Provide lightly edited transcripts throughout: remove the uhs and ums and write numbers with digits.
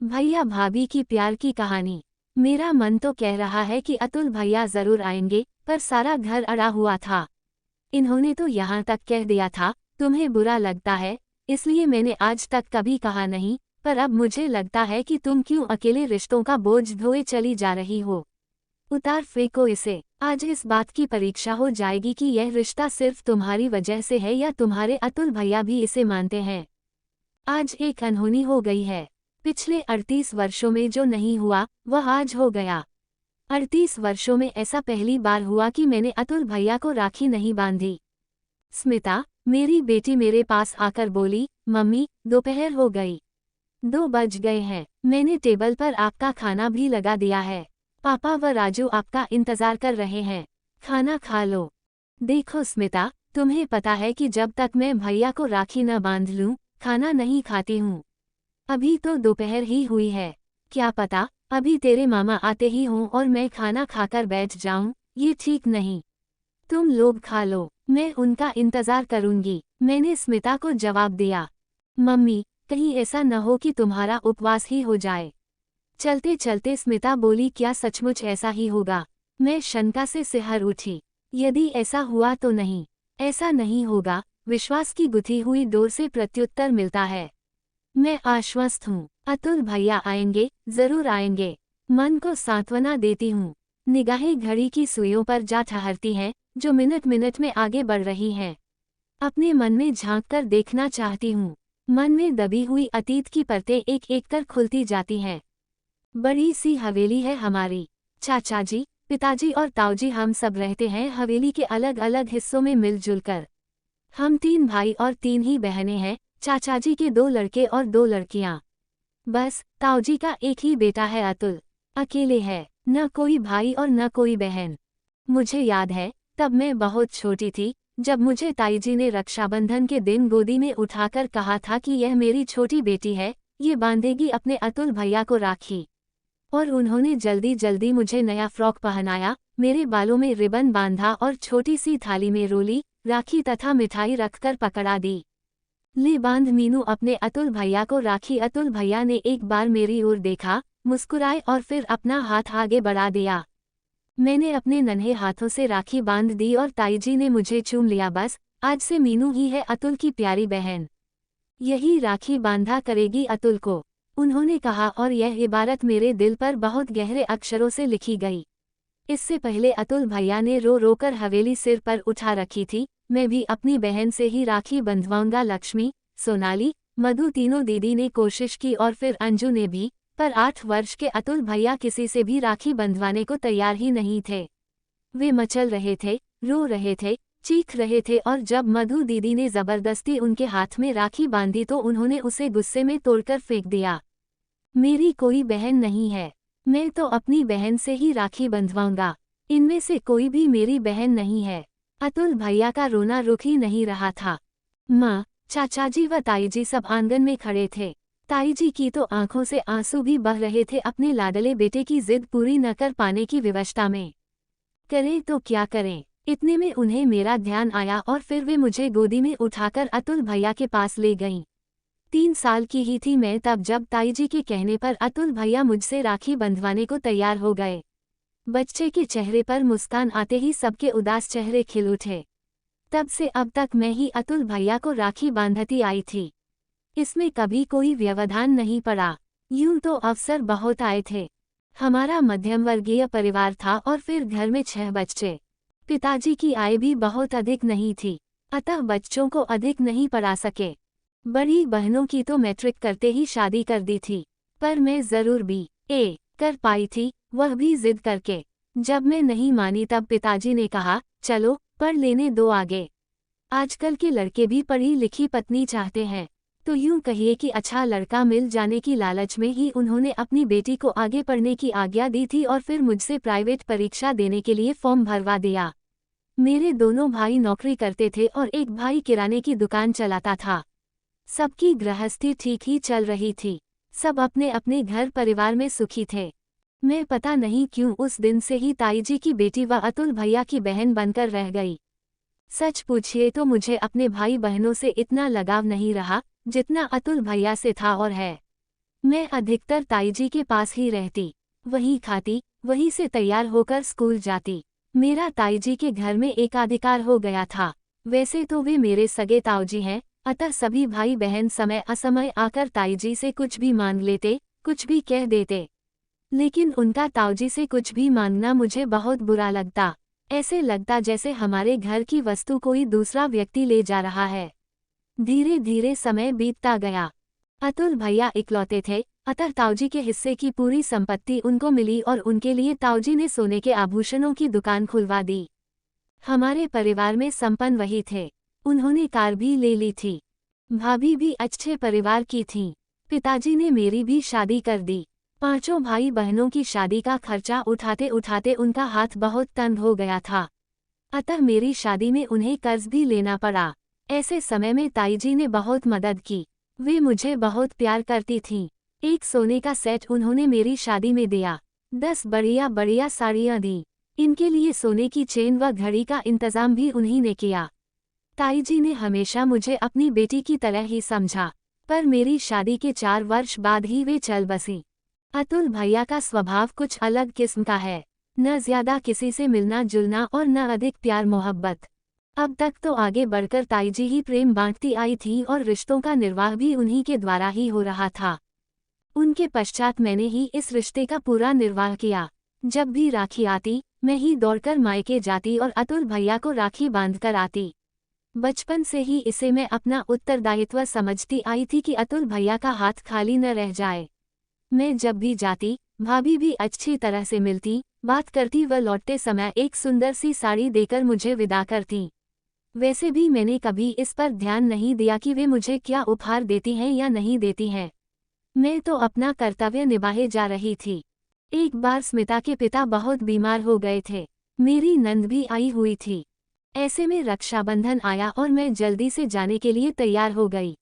भैया भाभी की प्यार की कहानी। मेरा मन तो कह रहा है कि अतुल भैया जरूर आएंगे, पर सारा घर अड़ा हुआ था। इन्होंने तो यहाँ तक कह दिया था, तुम्हें बुरा लगता है, इसलिए मैंने आज तक कभी कहा नहीं, पर अब मुझे लगता है कि तुम क्यों अकेले रिश्तों का बोझ ढोए चली जा रही हो। उतार फेंको इसे। आज इस बात की परीक्षा हो जाएगी कि यह रिश्ता सिर्फ तुम्हारी वजह से है या तुम्हारे अतुल भैया भी इसे मानते हैं। आज एक अनहोनी हो गई है। पिछले 38 वर्षों में जो नहीं हुआ वह आज हो गया। 38 वर्षों में ऐसा पहली बार हुआ कि मैंने अतुल भैया को राखी नहीं बांधी। स्मिता, मेरी बेटी मेरे पास आकर बोली, मम्मी दोपहर हो गई, 2 बज गए हैं, मैंने टेबल पर आपका खाना भी लगा दिया है। पापा व राजू आपका इंतजार कर रहे हैं, खाना खा लो। देखो स्मिता, तुम्हें पता है कि जब तक मैं भैया को राखी न बांध लूं, खाना नहीं खाती हूँ। अभी तो दोपहर ही हुई है, क्या पता अभी तेरे मामा आते ही हों और मैं खाना खाकर बैठ जाऊं, ये ठीक नहीं। तुम लोग खा लो, मैं उनका इंतजार करूंगी, मैंने स्मिता को जवाब दिया। मम्मी, कहीं ऐसा न हो कि तुम्हारा उपवास ही हो जाए। चलते चलते स्मिता बोली, क्या सचमुच ऐसा ही होगा? मैं शंका से सिहर उठी। यदि ऐसा हुआ तो नहीं, ऐसा नहीं होगा, विश्वास की गुथी हुई डोर से प्रत्युत्तर मिलता है। मैं आश्वस्त हूँ, अतुल भैया आएंगे, जरूर आएंगे। मन को सांत्वना देती हूँ। निगाहें घड़ी की सुइयों पर जा ठहरती हैं, जो मिनट मिनट में आगे बढ़ रही हैं। अपने मन में झांक कर देखना चाहती हूँ। मन में दबी हुई अतीत की परतें एक एक कर खुलती जाती हैं। बड़ी सी हवेली है हमारी। चाचा जी, पिताजी और ताऊजी हम सब रहते हैं हवेली के अलग अलग हिस्सों में मिलजुल कर। हम 3 भाई और 3 ही बहनें हैं, चाचा जी के 2 लड़के और 2 लड़कियां। बस ताऊजी का एक ही बेटा है अतुल, अकेले है, न कोई भाई और न कोई बहन। मुझे याद है, तब मैं बहुत छोटी थी, जब मुझे ताईजी ने रक्षाबंधन के दिन गोदी में उठाकर कहा था कि यह मेरी छोटी बेटी है, ये बांधेगी अपने अतुल भैया को राखी। और उन्होंने जल्दी जल्दी मुझे नया फ्रॉक पहनाया, मेरे बालों में रिबन बांधा और छोटी सी थाली में रोली, राखी तथा मिठाई रखकर पकड़ा दी। ले बांध मीनू अपने अतुल भैया को राखी। अतुल भैया ने एक बार मेरी ओर देखा, मुस्कुराए और फिर अपना हाथ आगे बढ़ा दिया। मैंने अपने नन्हे हाथों से राखी बांध दी और ताईजी ने मुझे चूम लिया। बस आज से मीनू ही है अतुल की प्यारी बहन, यही राखी बांधा करेगी अतुल को, उन्होंने कहा और यह इबारत मेरे दिल पर बहुत गहरे अक्षरों से लिखी गई। इससे पहले अतुल भैया ने रो रो कर हवेली सिर पर उठा रखी थी। मैं भी अपनी बहन से ही राखी बंधवाऊंगा। लक्ष्मी, सोनाली, मधु तीनों दीदी ने कोशिश की और फिर अंजू ने भी, पर 8 वर्ष के अतुल भैया किसी से भी राखी बंधवाने को तैयार ही नहीं थे। वे मचल रहे थे, रो रहे थे, चीख रहे थे और जब मधु दीदी ने जबरदस्ती उनके हाथ में राखी बांधी तो उन्होंने उसे गुस्से में तोड़कर फेंक दिया। मेरी कोई बहन नहीं है, मैं तो अपनी बहन से ही राखी बंधवाऊंगा, इनमें से कोई भी मेरी बहन नहीं है। अतुल भैया का रोना रुक ही नहीं रहा था। माँ, चाचाजी व ताईजी सब आंगन में खड़े थे। ताईजी की तो आंखों से आंसू भी बह रहे थे अपने लाडले बेटे की जिद पूरी न कर पाने की विवशता में। करें तो क्या करें, इतने में उन्हें मेरा ध्यान आया और फिर वे मुझे गोदी में उठाकर अतुल भैया के पास ले गईं। 3 साल की ही थी मैं तब जब ताईजी के कहने पर अतुल भैया मुझसे राखी बंधवाने को तैयार हो गए। बच्चे के चेहरे पर मुस्कान आते ही सबके उदास चेहरे खिल उठे। तब से अब तक मैं ही अतुल भैया को राखी बांधती आई थी। इसमें कभी कोई व्यवधान नहीं पड़ा। यूं तो अवसर बहुत आए थे। हमारा मध्यम वर्गीय परिवार था और फिर घर में 6 बच्चे। पिताजी की आय भी बहुत अधिक नहीं थी, अतः बच्चों को अधिक नहीं पढ़ा सके। बड़ी बहनों की तो मैट्रिक करते ही शादी कर दी थी, पर मैं जरूर BA कर पाई थी, वह भी जिद करके। जब मैं नहीं मानी तब पिताजी ने कहा, चलो पढ़ लेने दो आगे। आजकल के लड़के भी पढ़ी लिखी पत्नी चाहते हैं, तो यूं कहिए कि अच्छा लड़का मिल जाने की लालच में ही उन्होंने अपनी बेटी को आगे पढ़ने की आज्ञा दी थी और फिर मुझसे प्राइवेट परीक्षा देने के लिए फॉर्म भरवा दिया। मेरे दोनों भाई नौकरी करते थे और एक भाई किराने की दुकान चलाता था। सबकी गृहस्थी ठीक ही चल रही थी, सब अपने अपने घर परिवार में सुखी थे। मैं पता नहीं क्यों उस दिन से ही ताईजी की बेटी व अतुल भैया की बहन बनकर रह गई। सच पूछिए तो मुझे अपने भाई बहनों से इतना लगाव नहीं रहा जितना अतुल भैया से था और है। मैं अधिकतर ताईजी के पास ही रहती, वही खाती, वहीं से तैयार होकर स्कूल जाती। मेरा ताईजी के घर में एकाधिकार हो गया था। वैसे तो वे मेरे सगे ताऊजी हैं, अतः सभी भाई बहन समय असमय आकर ताईजी से कुछ भी मांग लेते, कुछ भी कह देते। लेकिन उनका ताऊजी से कुछ भी मांगना मुझे बहुत बुरा लगता। ऐसे लगता जैसे हमारे घर की वस्तु कोई दूसरा व्यक्ति ले जा रहा है। धीरे धीरे समय बीतता गया। अतुल भैया इकलौते थे, अतः ताऊजी के हिस्से की पूरी संपत्ति उनको मिली और उनके लिए ताऊजी ने सोने के आभूषणों की दुकान खुलवा दी। हमारे परिवार में संपन्न वही थे। उन्होंने कार भी ले ली थी। भाभी भी अच्छे परिवार की थीं। पिताजी ने मेरी भी शादी कर दी। पांचों भाई बहनों की शादी का खर्चा उठाते उठाते उनका हाथ बहुत तंग हो गया था, अतः मेरी शादी में उन्हें कर्ज भी लेना पड़ा। ऐसे समय में ताईजी ने बहुत मदद की। वे मुझे बहुत प्यार करती थीं। एक सोने का सेट उन्होंने मेरी शादी में दिया। 10 बढ़िया बढ़िया साड़ियाँ दी। इनके लिए सोने की चेन व घड़ी का इंतजाम भी उन्हीं ने किया। ताईजी ने हमेशा मुझे अपनी बेटी की तरह ही समझा, पर मेरी शादी के 4 वर्ष बाद ही वे चल बसी। अतुल भैया का स्वभाव कुछ अलग किस्म का है, न ज्यादा किसी से मिलना जुलना और न अधिक प्यार मोहब्बत। अब तक तो आगे बढ़कर ताईजी ही प्रेम बांटती आई थी और रिश्तों का निर्वाह भी उन्हीं के द्वारा ही हो रहा था। उनके पश्चात मैंने ही इस रिश्ते का पूरा निर्वाह किया। जब भी राखी आती, मैं ही दौड़कर मायके जाती और अतुल भैया को राखी बांधकर आती। बचपन से ही इसे मैं अपना उत्तरदायित्व समझती आई थी कि अतुल भैया का हाथ खाली न रह जाए। मैं जब भी जाती, भाभी भी अच्छी तरह से मिलती, बात करती व लौटते समय एक सुंदर सी साड़ी देकर मुझे विदा करती। वैसे भी मैंने कभी इस पर ध्यान नहीं दिया कि वे मुझे क्या उपहार देती हैं या नहीं देती हैं। मैं तो अपना कर्तव्य निभाए जा रही थी। एक बार स्मिता के पिता बहुत बीमार हो गए थे। मेरी नंद भी आई हुई थी। ऐसे में रक्षाबंधन आया और मैं जल्दी से जाने के लिए तैयार हो गई।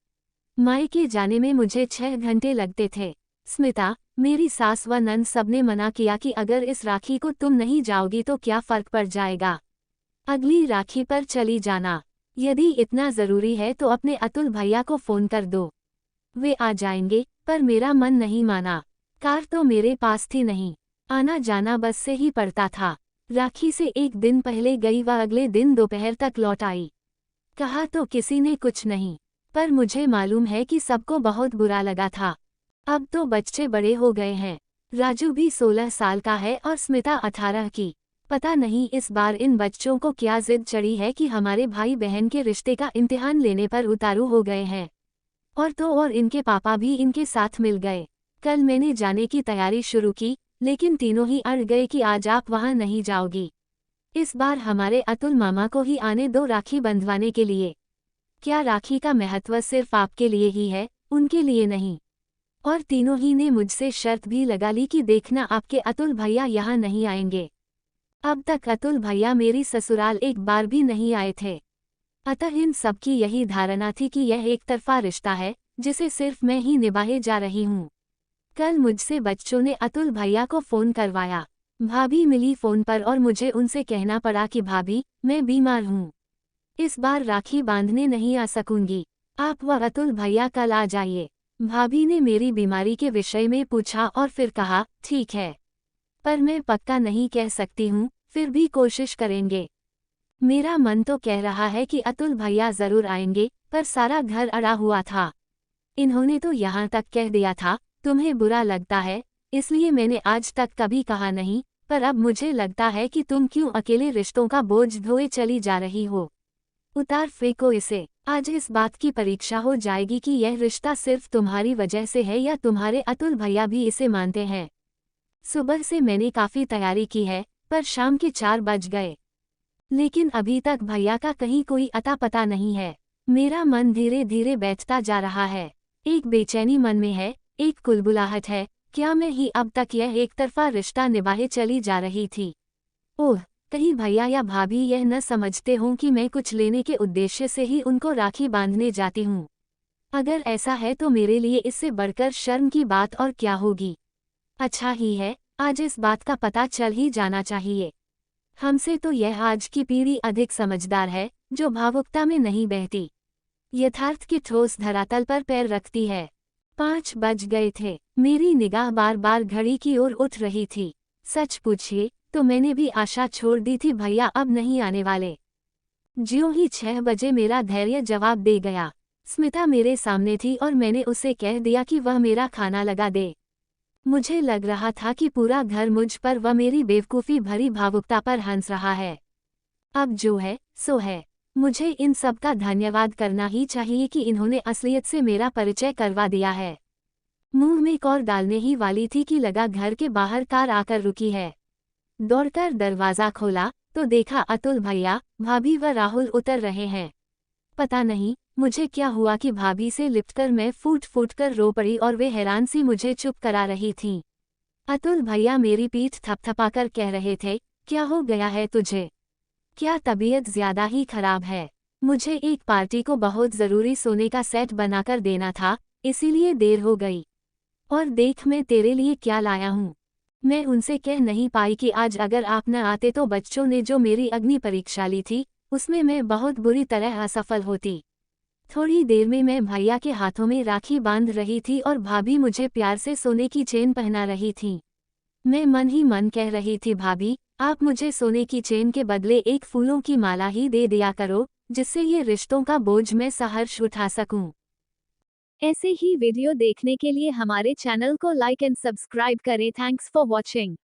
मायके जाने में मुझे 6 घंटे लगते थे। स्मिता, मेरी सास व नंद सबने मना किया कि अगर इस राखी को तुम नहीं जाओगी तो क्या फर्क पड़ जाएगा, अगली राखी पर चली जाना। यदि इतना जरूरी है तो अपने अतुल भैया को फोन कर दो, वे आ जाएंगे। पर मेरा मन नहीं माना। कार तो मेरे पास थी नहीं, आना जाना बस से ही पड़ता था। राखी से एक दिन पहले गई व अगले दिन दोपहर तक लौट आई। कहा तो किसी ने कुछ नहीं, पर मुझे मालूम है कि सबको बहुत बुरा लगा था। अब तो बच्चे बड़े हो गए हैं। राजू भी 16 साल का है और स्मिता 18 की। पता नहीं इस बार इन बच्चों को क्या जिद चढ़ी है कि हमारे भाई बहन के रिश्ते का इम्तिहान लेने पर उतारू हो गए हैं। और तो और इनके पापा भी इनके साथ मिल गए। कल मैंने जाने की तैयारी शुरू की, लेकिन तीनों ही अड़ गए कि आज आप वहां नहीं जाओगी। इस बार हमारे अतुल मामा को ही आने दो राखी बंधवाने के लिए। क्या राखी का महत्व सिर्फ आपके लिए ही है, उनके लिए नहीं। और तीनों ही ने मुझसे शर्त भी लगा ली कि देखना आपके अतुल भैया यहाँ नहीं आएंगे। अब तक अतुल भैया मेरी ससुराल एक बार भी नहीं आए थे, अतः इन सबकी यही धारणा थी कि यह एक तरफा रिश्ता है जिसे सिर्फ मैं ही निभाए जा रही हूँ। कल मुझसे बच्चों ने अतुल भैया को फोन करवाया। भाभी मिली फोन पर और मुझे उनसे कहना पड़ा कि भाभी, मैं बीमार हूँ, इस बार राखी बांधने नहीं आ सकूंगी, आप व अतुल भैया कल आ जाइए। भाभी ने मेरी बीमारी के विषय में पूछा और फिर कहा, ठीक है, पर मैं पक्का नहीं कह सकती हूँ, फिर भी कोशिश करेंगे। मेरा मन तो कह रहा है कि अतुल भैया जरूर आएंगे, पर सारा घर अड़ा हुआ था। इन्होंने तो यहाँ तक कह दिया था, तुम्हें बुरा लगता है, इसलिए मैंने आज तक कभी कहा नहीं, पर अब मुझे लगता है कि तुम क्यों अकेले रिश्तों का बोझ ढोए चली जा रही हो। उतार फेंको इसे। आज इस बात की परीक्षा हो जाएगी कि यह रिश्ता सिर्फ तुम्हारी वजह से है या तुम्हारे अतुल भैया भी इसे मानते हैं। सुबह से मैंने काफी तैयारी की है, पर शाम के 4 बज गए, लेकिन अभी तक भैया का कहीं कोई अता पता नहीं है। मेरा मन धीरे धीरे बैठता जा रहा है। एक बेचैनी मन में है, एक कुलबुलाहट है, क्या मैं ही अब तक यह एक तरफा रिश्ता निभाए चली जा रही थी। ओह, कहीं भैया या भाभी यह न समझते हों कि मैं कुछ लेने के उद्देश्य से ही उनको राखी बांधने जाती हूँ। अगर ऐसा है तो मेरे लिए इससे बढ़कर शर्म की बात और क्या होगी। अच्छा ही है, आज इस बात का पता चल ही जाना चाहिए। हमसे तो यह आज की पीढ़ी अधिक समझदार है, जो भावुकता में नहीं बहती, यथार्थ के ठोस धरातल पर पैर रखती है। 5 बज गए थे। मेरी निगाह बार बार घड़ी की ओर उठ रही थी। सच पूछिए तो मैंने भी आशा छोड़ दी थी, भैया अब नहीं आने वाले। ज्यों ही 6 बजे मेरा धैर्य जवाब दे गया। स्मिता मेरे सामने थी और मैंने उसे कह दिया कि वह मेरा खाना लगा दे। मुझे लग रहा था कि पूरा घर मुझ पर व मेरी बेवकूफ़ी भरी भावुकता पर हंस रहा है। अब जो है सो है। मुझे इन सब का धन्यवाद करना ही चाहिए कि इन्होंने असलियत से मेरा परिचय करवा दिया है। मुंह में कौर डालने ही वाली थी कि लगा घर के बाहर कार आकर रुकी है। दौड़कर दरवाज़ा खोला तो देखा अतुल भैया, भाभी व राहुल उतर रहे हैं। पता नहीं मुझे क्या हुआ कि भाभी से लिपटकर मैं फूट फूट कर रो पड़ी और वे हैरान सी मुझे चुप करा रही थीं। अतुल भैया मेरी पीठ थपथपाकर कह रहे थे, क्या हो गया है तुझे? क्या तबीयत ज्यादा ही खराब है? मुझे एक पार्टी को बहुत ज़रूरी सोने का सेट बनाकर देना था, इसीलिए देर हो गई। और देख मैं तेरे लिए क्या लाया हूँ। मैं उनसे कह नहीं पाई कि आज अगर आप न आते तो बच्चों ने जो मेरी अग्नि परीक्षा ली थी, उसमें मैं बहुत बुरी तरह असफल होती। थोड़ी देर में मैं भैया के हाथों में राखी बांध रही थी और भाभी मुझे प्यार से सोने की चेन पहना रही थी। मैं मन ही मन कह रही थी, भाभी आप मुझे सोने की चेन के बदले एक फूलों की माला ही दे दिया करो, जिससे ये रिश्तों का बोझ मैं सहर्ष उठा सकूं। ऐसे ही वीडियो देखने के लिए हमारे चैनल को लाइक एंड सब्सक्राइब करें। Thanks for watching.